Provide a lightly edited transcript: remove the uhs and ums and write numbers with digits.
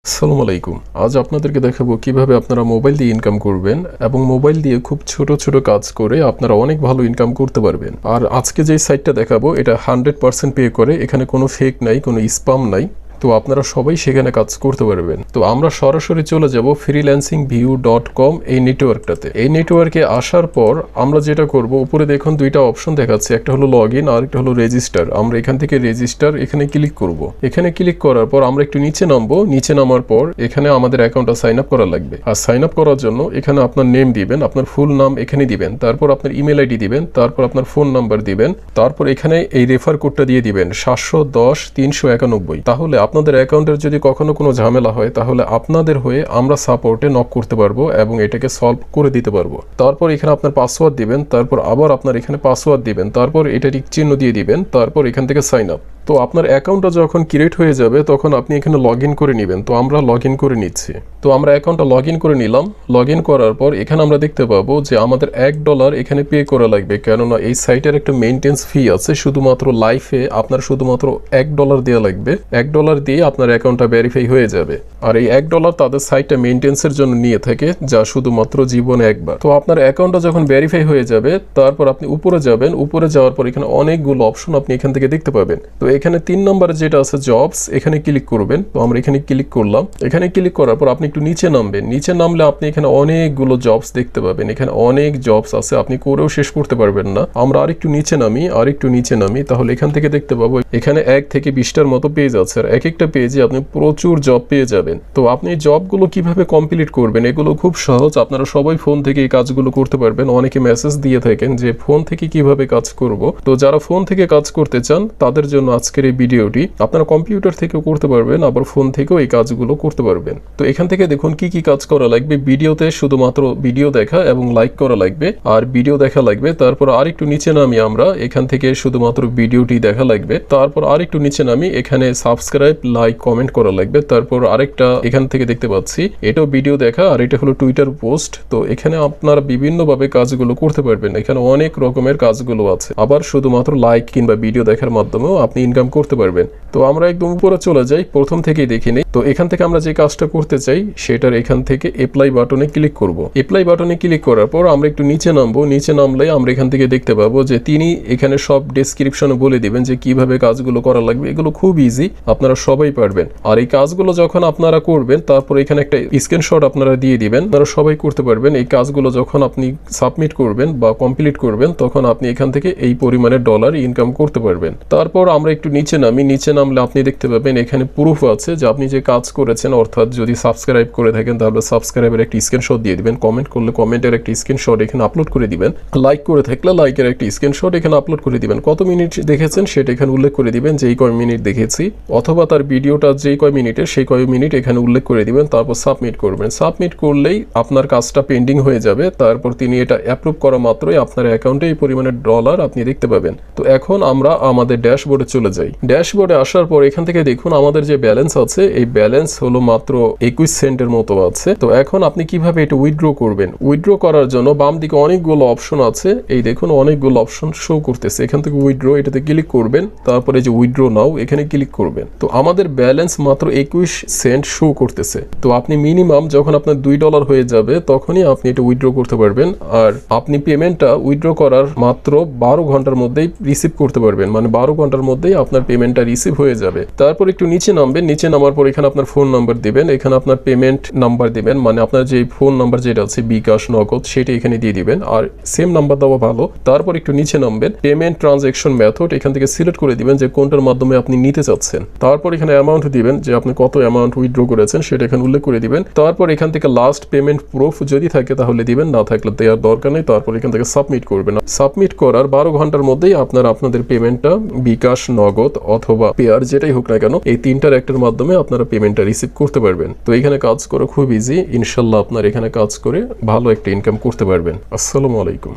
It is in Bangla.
আসসালামু আলাইকুম। আজ আপনাদেরকে দেখাবো কিভাবে আপনারা মোবাইল দিয়ে ইনকাম করবেন এবং মোবাইল দিয়ে খুব ছোট ছোট কাজ করে আপনারা অনেক ভালো ইনকাম করতে পারবেন। আর আজকে যে সাইটটা দেখাবো এটা 100% পে করে, এখানে কোনো ফেক নাই, কোনো স্প্যাম নাই। তো আপনারা সবাই সেখানে কাজ করতে পারবেন। তো আমরা সরাসরি চলে যাব freelancingview.com এই নেটওয়ার্কটাতে। এই নেটওয়ার্কে আসার পর আমরা যেটা করব, উপরে দেখুন দুইটা অপশন দেখাচ্ছে, একটা হলো লগ ইন আর একটা হলো রেজিস্টার। আমরা এখান থেকে রেজিস্টার এখানে ক্লিক করব। এখানে ক্লিক করার পর আমরা একটু নিচে নামবো। নিচে নামার পর এখানে আমাদের অ্যাকাউন্টটা সাইন আপ করা লাগবে। আর সাইন আপ করার জন্য এখানে আপনার নেম দিবেন, আপনার ফুল নাম এখানে দিবেন, তারপর আপনার ইমেল আইডি দিবেন, তারপর আপনার ফোন নাম্বার দিবেন, তারপর এখানে এই রেফার কোডটা দিয়ে দিবেন 710-391। তাহলে আপনাদের অ্যাকাউন্টের যদি কখনো কোনো ঝামেলা হয় তাহলে আপনাদের হয়ে আমরা সাপোর্টে নক করতে পারবো এবং এটাকে সলভ করে দিতে পারবো। তারপর এখানে আপনার পাসওয়ার্ড দিবেন, তারপর আবার আপনার এখানে পাসওয়ার্ড দিবেন, তারপর এটা টিক চিহ্ন দিয়ে দিবেন, তারপর এখান থেকে সাইন আপ। তো আপনার অ্যাকাউন্টটা যখন ক্রিয়েট হয়ে যাবে তখন আপনি এখানে লগ ইন করে নেবেন। তো আমরা লগ ইন করে নিচ্ছি। তো আমরা অ্যাকাউন্টটা লগ ইন করে নিলাম। লগ ইন করার পর এখানে আমরা দেখতে পাবো যে আমাদের $1 এখানে পে করা লাগবে, কেননা এই সাইটের একটা মেইনটেন্স ফি আছে। শুধুমাত্র লাইফে আপনার শুধুমাত্র $1 দেওয়া লাগবে। $1 দিয়ে আপনার অ্যাকাউন্টটা ভেরিফাই হয়ে যাবে। আর এই $1 তাদের সাইটটা মেইনটেন্সের জন্য নিয়ে থাকে, যা শুধুমাত্র জীবনে একবার। তো আপনার অ্যাকাউন্টটা যখন ভেরিফাই হয়ে যাবে তারপর আপনি উপরে যাবেন। উপরে যাওয়ার পর এখানে অনেকগুলো অপশন আপনি এখান থেকে দেখতে পাবেন। তো এখানে 3 নম্বরে যেটা আছে জবস, এখানে ক্লিক করবেন। তো আমরা এখানে ক্লিক করলাম। এখানে ক্লিক করার পর আপনি একটু নিচে নামবেন। নিচে নামলে আপনি এখানে অনেকগুলো জবস দেখতে পাবেন। এখানে অনেক জবস আছে, আপনি করেও শেষ করতে পারবেন না। আমরা আরেকটু নিচে নামি, তাহলে এখান থেকে দেখতে পাবো এখানে 1 থেকে 20টার মতো পেজ আছে। আর এক একটা পেজে আপনি প্রচুর জব পেয়ে যাবেন। তো আপনি এই জবগুলো কিভাবে কমপ্লিট করবেন, এগুলো খুব সহজ। আপনারা সবাই ফোন থেকে এই কাজগুলো করতে পারবেন। অনেকে মেসেজ দিয়ে থাকেন যে ফোন থেকে কিভাবে কাজ করব। তো যারা ফোন থেকে কাজ করতে চান তাদের জন্য আজকের এই ভিডিওটি। আপনারা কম্পিউটার থেকেও করতে পারবেন, আবার ফোন থেকেও এই কাজগুলো করতে পারবেন। তো এখান থেকে দেখুন কি কি কাজ করা লাগবে। ভিডিওতে শুধুমাত্র ভিডিও দেখা এবং লাইক করা লাগবে, আর ভিডিও দেখা লাগবে। তারপর আরেকটু নিচে নামি আমরা, এখান থেকে শুধুমাত্র ভিডিওটি দেখা লাগবে। তারপর আরেকটু নিচে নামি, এখানে সাবস্ক্রাইব, লাইক, কমেন্ট করা লাগবে। তারপর আরেকটা এখান থেকে দেখতে পাচ্ছি, এটাও ভিডিও দেখা, আর এটা হলো টুইটার পোস্ট। তো এখানে আপনারা বিভিন্নভাবে কাজগুলো করতে পারবেন। এখানে অনেক রকমের কাজগুলো আছে। আবার শুধুমাত্র লাইক কিংবা ভিডিও দেখার মাধ্যমেও আপনি ইনকাম করতে পারবেন। তো আমরা একদম উপরে চলে যাই, প্রথম থেকেই দেখে নিই। তো এখান থেকে আমরা যে কাজটা করতে চাই সেটার এখান থেকে অ্যাপ্লাই বাটনে ক্লিক করব। অ্যাপ্লাই বাটনে ক্লিক করার পর আমরা একটু নিচে নামবো। নিচে নামলে আমরা এখান থেকে দেখতে পাবো যে তিনি এখানে সব ডেসক্রিপশনে বলে দিবেন যে কিভাবে কাজগুলো করা লাগবে। এগুলো খুব ইজি, আপনারা সবাই পারবেন। আর এই কাজগুলো যখন আপনারা করবেন তারপর এখানে একটা স্ক্রিনশট আপনারা দিয়ে দিবেন। আপনারা সবাই করতে পারবেন। এই কাজগুলো যখন আপনি সাবমিট করবেন বা কমপ্লিট করবেন তখন আপনি এখান থেকে এই পরিমাণের ডলার ইনকাম করতে পারবেন। তারপর আমরা একটু নিচে নামি। নিচে নামলে আপনি দেখতে পাবেন এখানে প্রুফ আছে যে আপনি যে কাজ করেছেন, অর্থাৎ যদি সাবস্ক্রাইব করে থাকেন তাহলে সাবস্ক্রাইবের একটা স্ক্রিনশট দিয়ে দিবেন, কমেন্ট করলে কমেন্টের একটা স্ক্রিনশট এখানে আপলোড করে দিবেন, লাইক করে থাকলে লাইকের একটা স্ক্রিনশট এখানে আপলোড করে দিবেন, কত মিনিট দেখেছেন সেটা এখানে উল্লেখ করে দিবেন যে এই কয় মিনিট দেখেছি, অথবা তার ভিডিওটা যেই কয় মিনিটের সেই কয় মিনিট এখানে উল্লেখ করে দিবেন। তারপর সাবমিট করবেন। সাবমিট করলেই আপনার কাজটা পেন্ডিং হয়ে যাবে। তারপর তিনি এটা অ্যাপ্রুভ করা মাত্রই আপনার অ্যাকাউন্টে এই পরিমাণের ডলার আপনি দেখতে পাবেন। তো এখন আমরা আমাদের ড্যাশবোর্ডে চলে যাই। ড্যাশবোর্ডে আসার পর এখান থেকে দেখুন আমাদের যে ব্যালেন্স আছে, এই ব্যালেন্স হলো মাত্র 21 সেন্টের মতো আছে। তো এখন আপনি কিভাবে এটা উইথড্র করবেন? উইথড্র করার জন্য বাম দিকে অনেকগুলো অপশন আছে। এই দেখুন অনেকগুলো অপশন শো করতেছে। এখান থেকে উইথড্র, এটাতে ক্লিক করবেন। তারপরে যে উইথড্র নাও এখানে ক্লিক করবেন। তো আমাদের ব্যালেন্স মাত্র 21 সেন্ট শো করতেছে। তো আপনি মিনিমাম যখন আপনার $2 হয়ে যাবে তখনই আপনি এটা উইথড্র করতে পারবেন। আর আপনি পেমেন্টটা উইথড্র করার মাত্র 12 ঘন্টার মধ্যেই রিসিভ করতে পারবেন, মানে 12 ঘন্টার মধ্যেই আপনার পেমেন্টটা রিসিভ হয়ে যাবে। তারপর একটু নিচে নামবেন। নিচে নামার পর এখানে আপনার ফোন নাম্বার দিবেন, এখানে আপনার পেমেন্ট নাম্বার দিবেন, মানে আপনার যে ফোন নাম্বার যেটা আছে বিকাশ, নগদ, সেটা এখানে দিয়ে দিবেন। আর সেম নাম্বার দেওয়া ভালো। তারপর একটু নিচে নামবেন, পেমেন্ট ট্রানজ্যাকশন মেথড এখান থেকে সিলেক্ট করে দিবেন যে কোনটার মাধ্যমে আপনি নিতে চাচ্ছেন। তারপর এখানে অ্যামাউন্ট দিবেন, যে আপনি কত অ্যামাউন্ট উইথড্র করেছেন সেটা এখানে উল্লেখ করে দিবেন। তারপর এখান থেকে লাস্ট পেমেন্ট প্রুফ যদি থাকে তাহলে দিবেন, না থাকলে দেওয়ার দরকার নেই। তারপর এখান থেকে সাবমিট করবেন। সাবমিট করার 12 ঘন্টার মধ্যেই আপনাদের পেমেন্টটা বিকাশ, নগদ অথবা পেয়ার যেটাই হোক না কেন এই তিনটার একটার মাধ্যমে আপনারা পেমেন্টটা রিসিভ করতে পারবেন। তো এখানে কাজ করা খুব ইজি। ইনশাল্লাহ আপনার এখানে কাজ করে ভালো একটা ইনকাম করতে পারবেন। আসসালামু আলাইকুম।